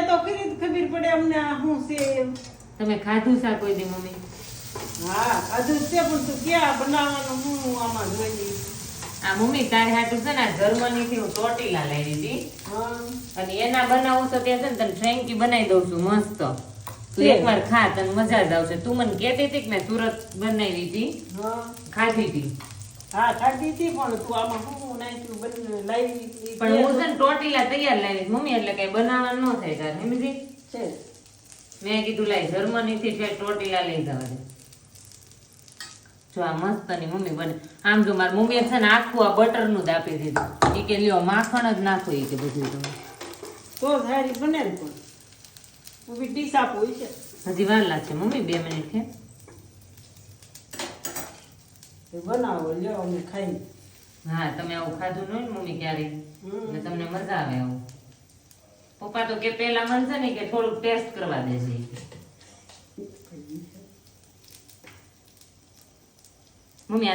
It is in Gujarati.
તો કરી ખબર પડે અમને આ શું છે એમ. તમે ખાધું સા કોઈ દી મમ્મી? હા ખાધું છે પણ તું ક્યાં બનાવવાનું હું આમાં જોઈ. આ મમ્મી તારે હાટું છે ને જર્મની થી હું ટોટીલા લાવી હતી હા અને એના બનાવું તો ત્યાં છે ને તને ફ્રેન્કી બનાવી દઉં છું મસ્ત. તું છે. એકવાર ખા તને મજા જ આવશે. તું મને કહેતી હતી કે મેં સુરત બનાવી હતી, હા ખાધી હતી. હા ખાધી હતી પણ તું આમાં શું નાખ્યું બને લાવી પણ હું છે ને ટોટીલા તૈયાર લાવી હતી, મમ્મી, એટલે કઈ બનાવવાનું ન થાય તારે સમજી. છે. મેં કીધું લાઈ જર્મની થી ટોટીલા લઈ જવા દે. જો આ મસ્ત ની મમ્મી બને. આમ જો મારી મમ્મીએ છે ને આખું આ બટર નું જ આપી દીધું. એ કે લ્યો માખણ જ નાખો એ કે બધું તમે. તો સારી બને ને પણ હું બી ડીશ આપું છે. હજી વાર લાગશે મમ્મી, 2 મિનિટ છે. બનાવો લ્યો અમે ખાઈ. હા તમે આવું ખાધું ન હોય ને મમ્મી ક્યારેય એટલે તમને મજા આવે આવું. પપ્પા તો કે પેલા મન છે ને કે થોડુંક ટેસ્ટ કરવા દેજે. મમ્મી